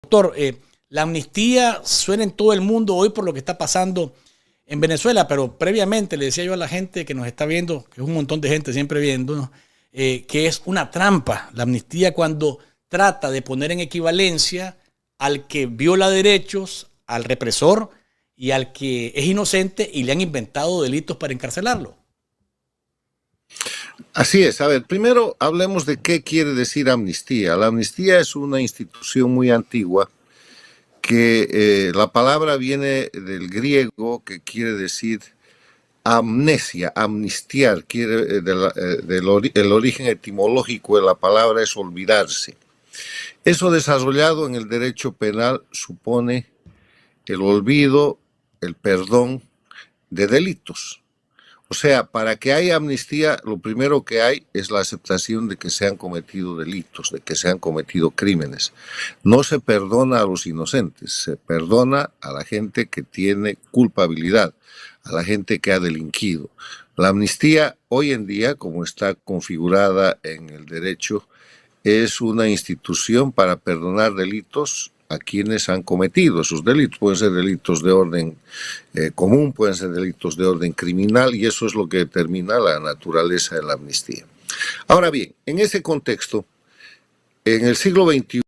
Doctor, la amnistía suena en todo el mundo hoy por lo que está pasando en Venezuela, pero previamente le decía yo a la gente que nos está viendo, que es un montón de gente siempre viendo, que es una trampa la amnistía cuando trata de poner en equivalencia al que viola derechos, al represor y al que es inocente y le han inventado delitos para encarcelarlo. Así es. A ver, primero hablemos de qué quiere decir amnistía. La amnistía es una institución muy antigua que la palabra viene del griego, que quiere decir amnesia, amnistiar. El origen etimológico de la palabra es olvidarse. Eso desarrollado en el derecho penal supone el olvido, el perdón de delitos. O sea, para que haya amnistía, lo primero que hay es la aceptación de que se han cometido delitos, de que se han cometido crímenes. No se perdona a los inocentes, se perdona a la gente que tiene culpabilidad, a la gente que ha delinquido. La amnistía hoy en día, como está configurada en el derecho, es una institución para perdonar delitos a quienes han cometido esos delitos. Pueden ser delitos de orden común, pueden ser delitos de orden criminal, y eso es lo que determina la naturaleza de la amnistía. Ahora bien, en ese contexto, en el siglo XXI,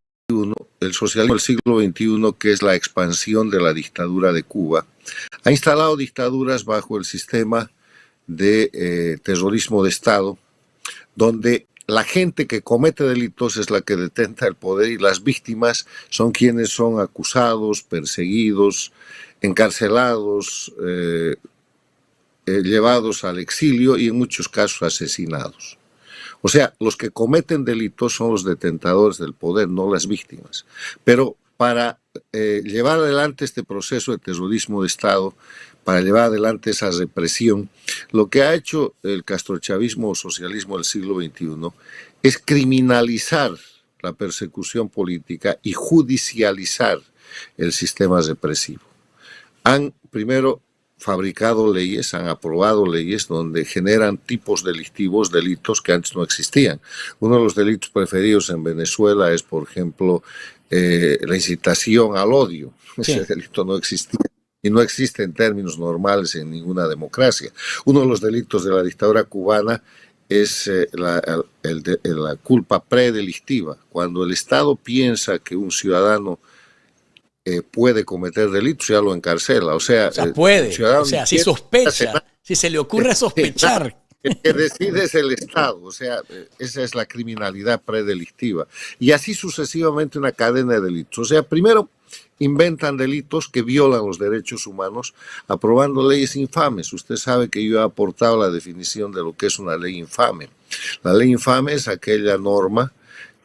el socialismo del siglo XXI, que es la expansión de la dictadura de Cuba, ha instalado dictaduras bajo el sistema de terrorismo de Estado, donde la gente que comete delitos es la que detenta el poder y las víctimas son quienes son acusados, perseguidos, encarcelados, llevados al exilio y en muchos casos asesinados. O sea, los que cometen delitos son los detentadores del poder, no las víctimas. Pero para llevar adelante este proceso de terrorismo de Estado, para llevar adelante esa represión, lo que ha hecho el castrochavismo o socialismo del siglo XXI es criminalizar la persecución política y judicializar el sistema represivo. Han primero fabricado leyes, han aprobado leyes donde generan tipos delictivos, delitos que antes no existían. Uno de los delitos preferidos en Venezuela es, por ejemplo, la incitación al odio. Sí. Ese delito no existía y no existe en términos normales en ninguna democracia. Uno de los delitos de la dictadura cubana es la culpa predelictiva. Cuando el Estado piensa que un ciudadano puede cometer delitos, ya lo encarcela. O sea puede, si sospecha, si se le ocurre sospechar. El que decide es el Estado, o sea, esa es la criminalidad predelictiva. Y así sucesivamente una cadena de delitos. O sea, primero inventan delitos que violan los derechos humanos, aprobando leyes infames. Usted sabe que yo he aportado la definición de lo que es una ley infame. La ley infame es aquella norma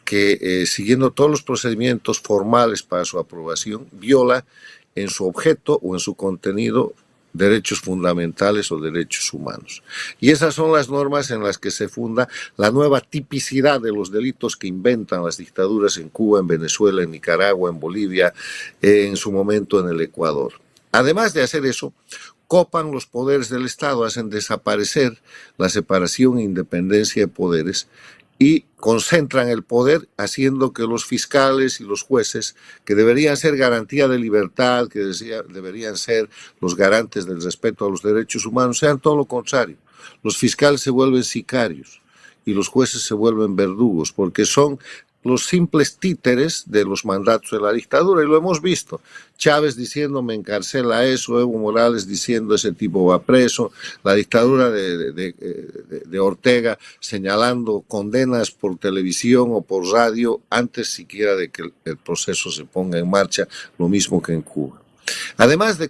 que, siguiendo todos los procedimientos formales para su aprobación, viola en su objeto o en su contenido derechos fundamentales o derechos humanos. Y esas son las normas en las que se funda la nueva tipicidad de los delitos que inventan las dictaduras en Cuba, en Venezuela, en Nicaragua, en Bolivia, en su momento en el Ecuador. Además de hacer eso, copan los poderes del Estado, hacen desaparecer la separación e independencia de poderes y concentran el poder haciendo que los fiscales y los jueces, que deberían ser garantía de libertad, que deberían ser los garantes del respeto a los derechos humanos, sean todo lo contrario. Los fiscales se vuelven sicarios y los jueces se vuelven verdugos, porque son los simples títeres de los mandatos de la dictadura, y lo hemos visto. Chávez diciendo me encarcela eso, Evo Morales diciendo ese tipo va preso, la dictadura de Ortega señalando condenas por televisión o por radio antes siquiera de que el proceso se ponga en marcha, lo mismo que en Cuba. Además de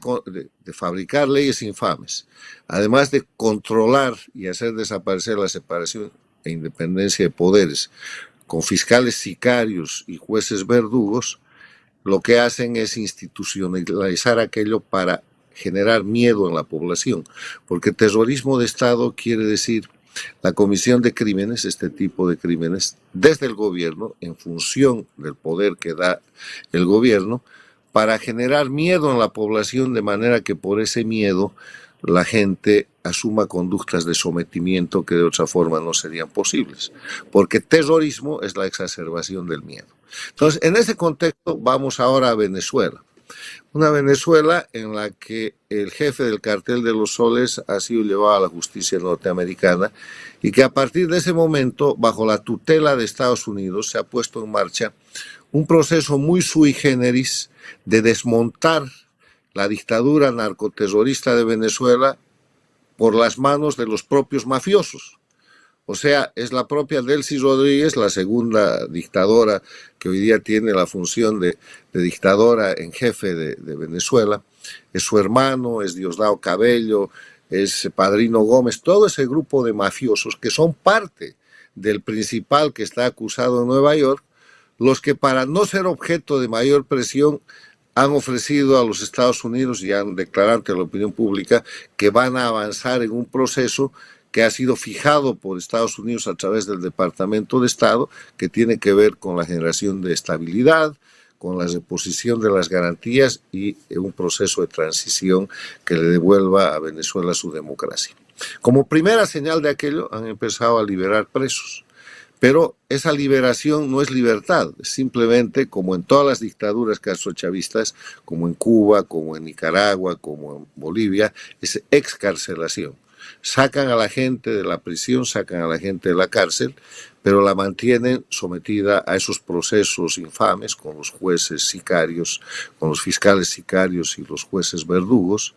fabricar leyes infames, además de controlar y hacer desaparecer la separación e independencia de poderes, con fiscales sicarios y jueces verdugos, lo que hacen es institucionalizar aquello para generar miedo en la población, porque terrorismo de Estado quiere decir la comisión de crímenes, este tipo de crímenes, desde el gobierno, en función del poder que da el gobierno, para generar miedo en la población, de manera que por ese miedo la gente asuma conductas de sometimiento que de otra forma no serían posibles, porque terrorismo es la exacerbación del miedo. Entonces, en ese contexto vamos ahora a Venezuela. Una Venezuela en la que el jefe del cartel de los soles ha sido llevado a la justicia norteamericana y que a partir de ese momento, bajo la tutela de Estados Unidos, se ha puesto en marcha un proceso muy sui generis de desmontar la dictadura narcoterrorista de Venezuela por las manos de los propios mafiosos. O sea, es la propia Delcy Rodríguez, la segunda dictadora que hoy día tiene la función de dictadora en jefe de Venezuela. Es su hermano, es Diosdado Cabello, es Padrino Gómez, todo ese grupo de mafiosos que son parte del principal que está acusado en Nueva York, los que para no ser objeto de mayor presión han ofrecido a los Estados Unidos y han declarado ante la opinión pública que van a avanzar en un proceso que ha sido fijado por Estados Unidos a través del Departamento de Estado, que tiene que ver con la generación de estabilidad, con la reposición de las garantías y un proceso de transición que le devuelva a Venezuela su democracia. Como primera señal de aquello, han empezado a liberar presos. Pero esa liberación no es libertad, simplemente como en todas las dictaduras castrochavistas, como en Cuba, como en Nicaragua, como en Bolivia, es excarcelación. Sacan a la gente de la prisión, sacan a la gente de la cárcel, pero la mantienen sometida a esos procesos infames con los jueces sicarios, con los fiscales sicarios y los jueces verdugos,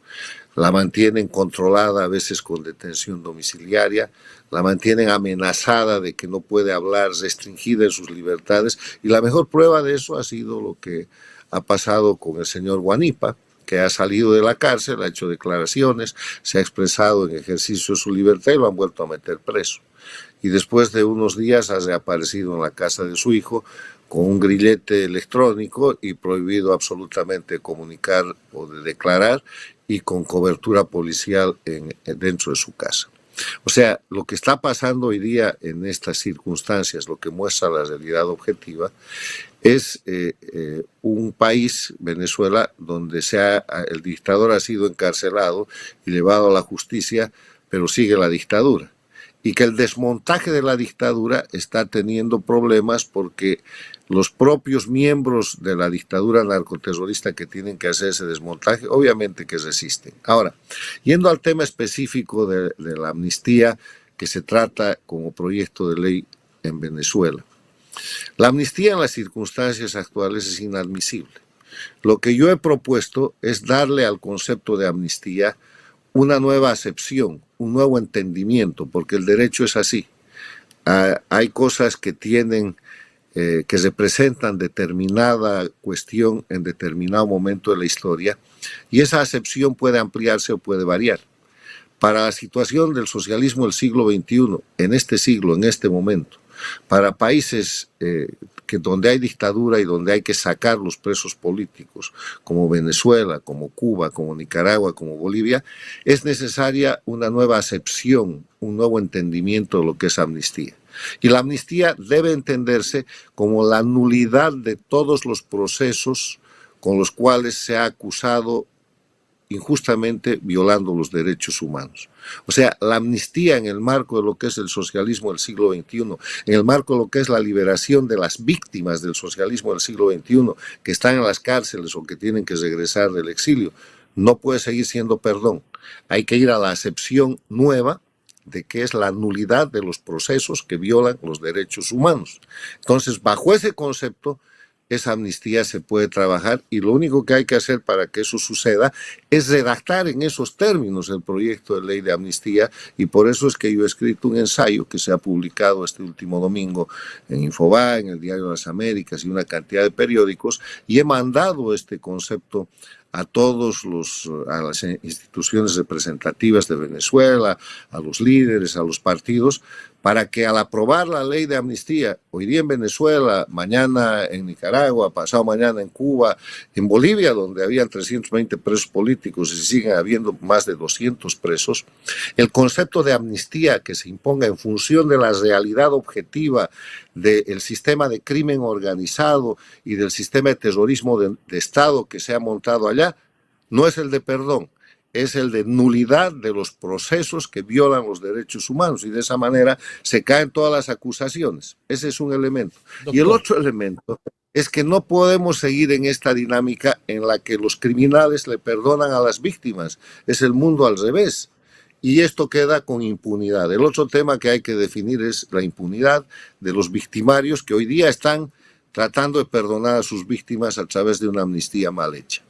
la mantienen controlada a veces con detención domiciliaria, la mantienen amenazada de que no puede hablar, restringida en sus libertades, y la mejor prueba de eso ha sido lo que ha pasado con el señor Guanipa, que ha salido de la cárcel, ha hecho declaraciones, se ha expresado en ejercicio de su libertad y lo han vuelto a meter preso. Y después de unos días ha reaparecido en la casa de su hijo con un grillete electrónico y prohibido absolutamente comunicar o de declarar y con cobertura policial dentro de su casa. O sea, lo que está pasando hoy día en estas circunstancias, lo que muestra la realidad objetiva, es un país, Venezuela, donde el dictador ha sido encarcelado y llevado a la justicia, pero sigue la dictadura. Y que el desmontaje de la dictadura está teniendo problemas porque los propios miembros de la dictadura narcoterrorista que tienen que hacer ese desmontaje, obviamente que resisten. Ahora, yendo al tema específico de la amnistía que se trata como proyecto de ley en Venezuela. La amnistía en las circunstancias actuales es inadmisible. Lo que yo he propuesto es darle al concepto de amnistía una nueva acepción, un nuevo entendimiento, porque el derecho es así. Hay cosas que tienen, que representan determinada cuestión en determinado momento de la historia, y esa acepción puede ampliarse o puede variar. Para la situación del socialismo del siglo XXI, en este siglo, en este momento, para países donde hay dictadura y donde hay que sacar los presos políticos, como Venezuela, como Cuba, como Nicaragua, como Bolivia, es necesaria una nueva acepción, un nuevo entendimiento de lo que es amnistía. Y la amnistía debe entenderse como la nulidad de todos los procesos con los cuales se ha acusado injustamente violando los derechos humanos. O sea, la amnistía en el marco de lo que es el socialismo del siglo XXI, en el marco de lo que es la liberación de las víctimas del socialismo del siglo XXI, que están en las cárceles o que tienen que regresar del exilio, no puede seguir siendo perdón. Hay que ir a la acepción nueva de que es la nulidad de los procesos que violan los derechos humanos. Entonces, bajo ese concepto, esa amnistía se puede trabajar y lo único que hay que hacer para que eso suceda es redactar en esos términos el proyecto de ley de amnistía, y por eso es que yo he escrito un ensayo que se ha publicado este último domingo en Infobae, en el Diario de las Américas y una cantidad de periódicos, y he mandado este concepto a a las instituciones representativas de Venezuela, a los líderes, a los partidos, para que al aprobar la ley de amnistía, hoy día en Venezuela, mañana en Nicaragua, pasado mañana en Cuba, en Bolivia, donde habían 320 presos políticos y siguen habiendo más de 200 presos, el concepto de amnistía que se imponga en función de la realidad objetiva del sistema de crimen organizado y del sistema de terrorismo de Estado que se ha montado allá, no es el de perdón, es el de nulidad de los procesos que violan los derechos humanos, y de esa manera se caen todas las acusaciones. Ese es un elemento. Doctor. Y el otro elemento es que no podemos seguir en esta dinámica en la que los criminales le perdonan a las víctimas. Es el mundo al revés. Y esto queda con impunidad. El otro tema que hay que definir es la impunidad de los victimarios que hoy día están tratando de perdonar a sus víctimas a través de una amnistía mal hecha.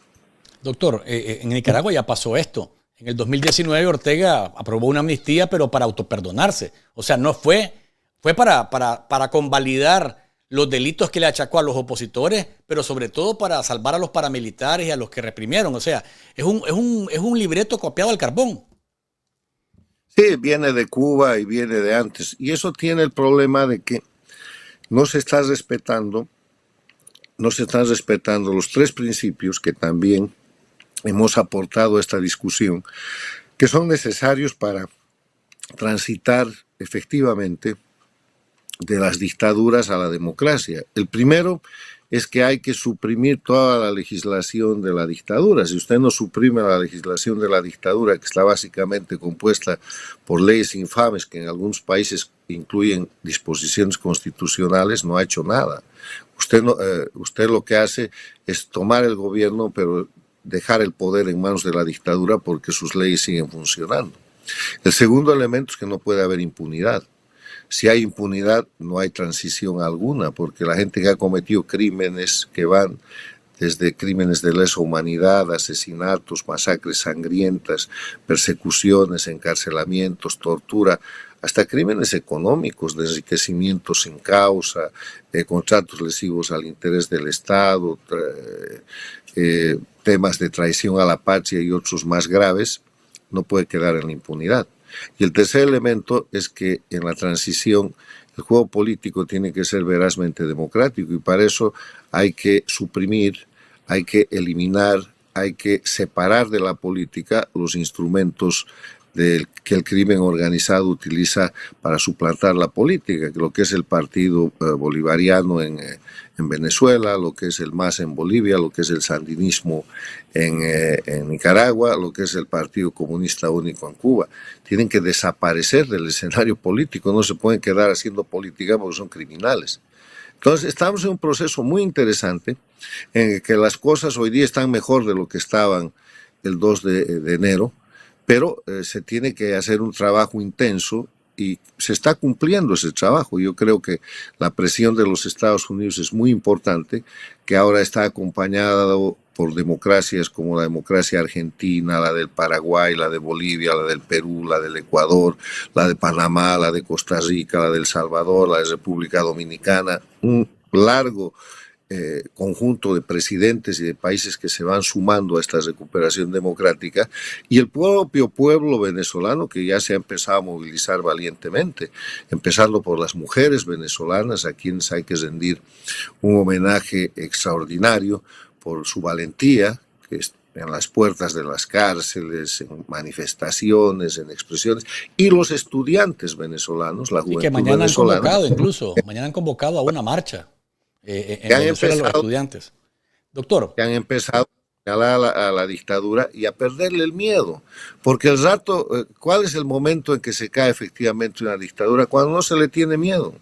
Doctor, en Nicaragua ya pasó esto. En el 2019 Ortega aprobó una amnistía, pero para autoperdonarse. O sea, no fue para convalidar los delitos que le achacó a los opositores, pero sobre todo para salvar a los paramilitares y a los que reprimieron. O sea, es un libreto copiado al carbón. Sí, viene de Cuba y viene de antes. Y eso tiene el problema de que no se están respetando los tres principios que también hemos aportado a esta discusión, que son necesarios para transitar efectivamente de las dictaduras a la democracia. El primero es que hay que suprimir toda la legislación de la dictadura. Si usted no suprime la legislación de la dictadura, que está básicamente compuesta por leyes infames que en algunos países incluyen disposiciones constitucionales, no ha hecho nada. Usted lo que hace es tomar el gobierno, pero dejar el poder en manos de la dictadura porque sus leyes siguen funcionando. El segundo elemento es que no puede haber impunidad. Si hay impunidad, no hay transición alguna, porque la gente que ha cometido crímenes que van desde crímenes de lesa humanidad, asesinatos, masacres sangrientas, persecuciones, encarcelamientos, tortura, hasta crímenes económicos, de enriquecimiento sin causa, contratos lesivos al interés del Estado, temas de traición a la patria y otros más graves, no puede quedar en la impunidad. Y el tercer elemento es que en la transición el juego político tiene que ser verazmente democrático y para eso hay que suprimir, hay que eliminar, hay que separar de la política los instrumentos que el crimen organizado utiliza para suplantar la política, lo que es el Partido Bolivariano en Venezuela, lo que es el MAS en Bolivia, lo que es el sandinismo en Nicaragua, lo que es el Partido Comunista Único en Cuba. Tienen que desaparecer del escenario político, no se pueden quedar haciendo política porque son criminales. Entonces estamos en un proceso muy interesante en el que las cosas hoy día están mejor de lo que estaban el 2 de enero, pero se tiene que hacer un trabajo intenso y se está cumpliendo ese trabajo. Yo creo que la presión de los Estados Unidos es muy importante, que ahora está acompañada por democracias como la democracia argentina, la del Paraguay, la de Bolivia, la del Perú, la del Ecuador, la de Panamá, la de Costa Rica, la de El Salvador, la de República Dominicana, un largo conjunto de presidentes y de países que se van sumando a esta recuperación democrática y el propio pueblo venezolano que ya se ha empezado a movilizar valientemente, empezando por las mujeres venezolanas a quienes hay que rendir un homenaje extraordinario por su valentía, que es en las puertas de las cárceles, en manifestaciones, en expresiones, y los estudiantes venezolanos, la juventud venezolana. Y que mañana han convocado incluso, mañana han convocado a una marcha. En Venezuela los estudiantes. Doctor. Que han empezado a la dictadura y a perderle el miedo. Porque el rato, ¿cuál es el momento en que se cae efectivamente una dictadura? Cuando no se le tiene miedo.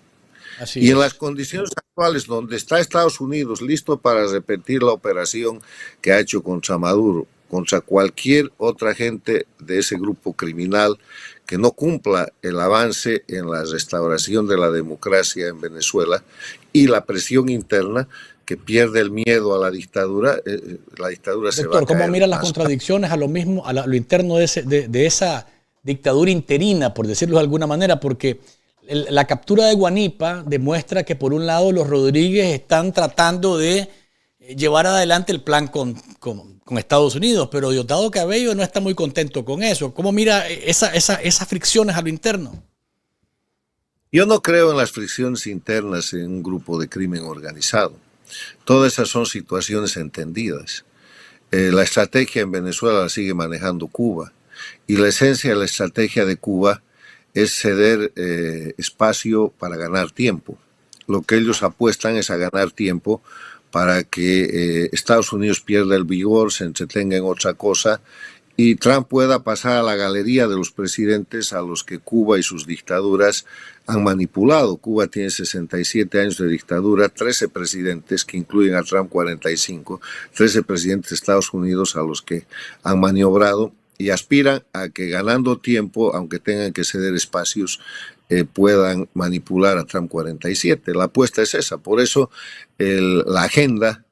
Así y es. En las condiciones actuales, donde está Estados Unidos listo para repetir la operación que ha hecho contra Maduro, contra cualquier otra gente de ese grupo criminal que no cumpla el avance en la restauración de la democracia en Venezuela y la presión interna que pierde el miedo a la dictadura se va a caer. Doctor, ¿cómo mira las contradicciones a lo mismo, a lo interno de esa dictadura interina, por decirlo de alguna manera? Porque la captura de Guanipa demuestra que por un lado los Rodríguez están tratando de llevar adelante el plan con Estados Unidos, pero Diosdado Cabello no está muy contento con eso. ¿Cómo mira esas fricciones a lo interno? Yo no creo en las fricciones internas en un grupo de crimen organizado. Todas esas son situaciones entendidas. La estrategia en Venezuela la sigue manejando Cuba y la esencia de la estrategia de Cuba es ceder espacio para ganar tiempo. Lo que ellos apuestan es a ganar tiempo para que Estados Unidos pierda el vigor, se entretenga en otra cosa y Trump pueda pasar a la galería de los presidentes a los que Cuba y sus dictaduras han manipulado. Cuba tiene 67 años de dictadura, 13 presidentes, que incluyen a Trump 45, 13 presidentes de Estados Unidos a los que han maniobrado y aspiran a que ganando tiempo, aunque tengan que ceder espacios, puedan manipular a Trump 47. La apuesta es esa. Por eso la agenda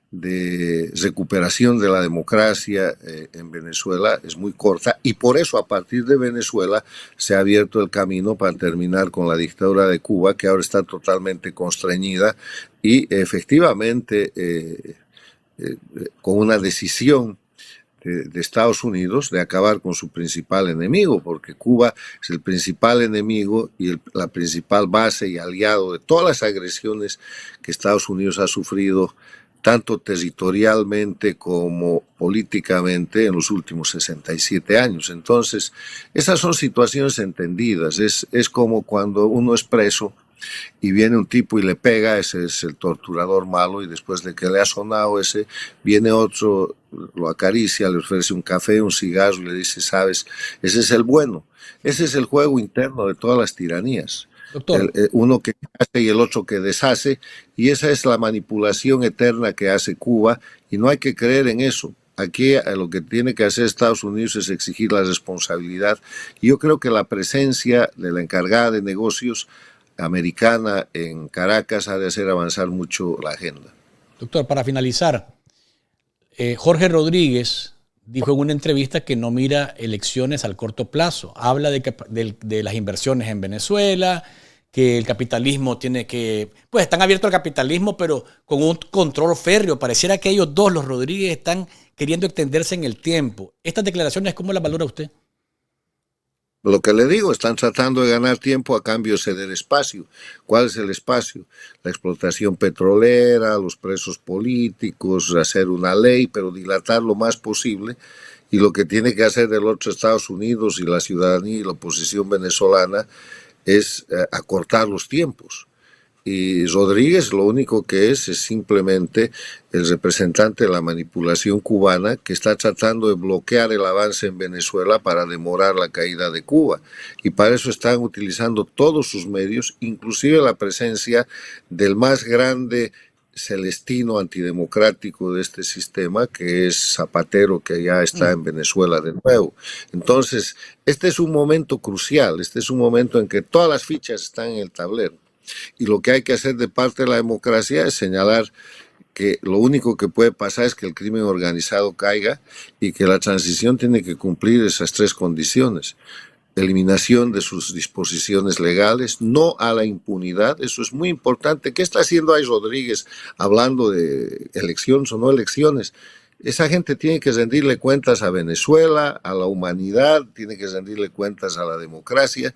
de recuperación de la democracia en Venezuela es muy corta, y por eso a partir de Venezuela se ha abierto el camino para terminar con la dictadura de Cuba, que ahora está totalmente constreñida y efectivamente con una decisión de Estados Unidos de acabar con su principal enemigo, porque Cuba es el principal enemigo y la principal base y aliado de todas las agresiones que Estados Unidos ha sufrido tanto territorialmente como políticamente en los últimos 67 años. Entonces, esas son situaciones entendidas. Es como cuando uno es preso y viene un tipo y le pega, ese es el torturador malo, y después de que le ha sonado ese, viene otro, lo acaricia, le ofrece un café, un cigarro, y le dice, sabes, ese es el bueno. Ese es el juego interno de todas las tiranías. Doctor. Uno que hace y el otro que deshace, y esa es la manipulación eterna que hace Cuba, y no hay que creer en eso. Aquí lo que tiene que hacer Estados Unidos es exigir la responsabilidad, y yo creo que la presencia de la encargada de negocios americana en Caracas ha de hacer avanzar mucho la agenda. Doctor, para finalizar, Jorge Rodríguez dijo en una entrevista que no mira elecciones al corto plazo. Habla de las inversiones en Venezuela, que el capitalismo tiene que... Pues están abiertos al capitalismo, pero con un control férreo. Pareciera que ellos dos, los Rodríguez, están queriendo extenderse en el tiempo. ¿Estas declaraciones cómo las valora usted? Lo que le digo, están tratando de ganar tiempo a cambio de ceder espacio. ¿Cuál es el espacio? La explotación petrolera, los presos políticos, hacer una ley, pero dilatar lo más posible. Y lo que tiene que hacer el otro Estados Unidos y la ciudadanía y la oposición venezolana es acortar los tiempos. Y Rodríguez lo único que es simplemente el representante de la manipulación cubana que está tratando de bloquear el avance en Venezuela para demorar la caída de Cuba. Y para eso están utilizando todos sus medios, inclusive la presencia del más grande celestino antidemocrático de este sistema, que es Zapatero, que ya está en Venezuela de nuevo. Entonces, este es un momento crucial, este es un momento en que todas las fichas están en el tablero. Y lo que hay que hacer de parte de la democracia es señalar que lo único que puede pasar es que el crimen organizado caiga y que la transición tiene que cumplir esas tres condiciones. Eliminación de sus disposiciones legales, no a la impunidad, eso es muy importante. ¿Qué está haciendo ahí Rodríguez hablando de elecciones o no elecciones? Esa gente tiene que rendirle cuentas a Venezuela, a la humanidad, tiene que rendirle cuentas a la democracia,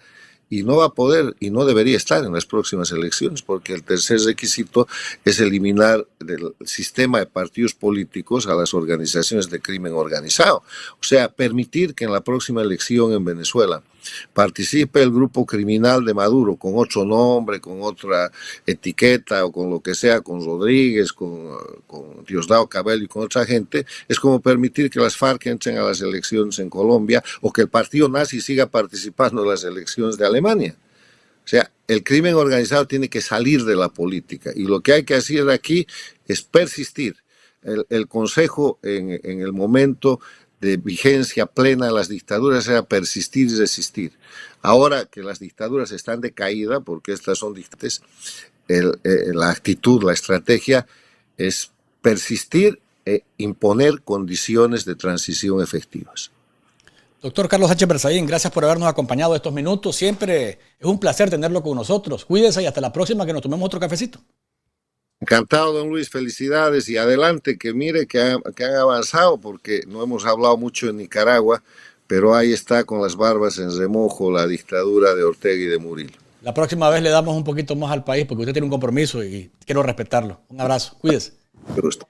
y no va a poder y no debería estar en las próximas elecciones, porque el tercer requisito es eliminar del sistema de partidos políticos a las organizaciones de crimen organizado. O sea, permitir que en la próxima elección en Venezuela participe el grupo criminal de Maduro con otro nombre, con otra etiqueta o con lo que sea, con Rodríguez, con Diosdado Cabello y con otra gente, es como permitir que las FARC entren a las elecciones en Colombia o que el partido nazi siga participando en las elecciones de Alemania. O sea, el crimen organizado tiene que salir de la política, y lo que hay que hacer aquí es persistir. El Consejo en el momento de vigencia plena de las dictaduras era persistir y resistir. Ahora que las dictaduras están de caída, porque estas son dictaduras, la actitud, la estrategia es persistir e imponer condiciones de transición efectivas. Doctor Carlos H. Berzaín, gracias por habernos acompañado estos minutos. Siempre es un placer tenerlo con nosotros. Cuídese y hasta la próxima, que nos tomemos otro cafecito. Encantado, don Luis, felicidades y adelante, que mire que han avanzado, porque no hemos hablado mucho en Nicaragua, pero ahí está con las barbas en remojo la dictadura de Ortega y de Murillo. La próxima vez le damos un poquito más al país, porque usted tiene un compromiso y quiero respetarlo. Un abrazo, cuídese. Me gusta.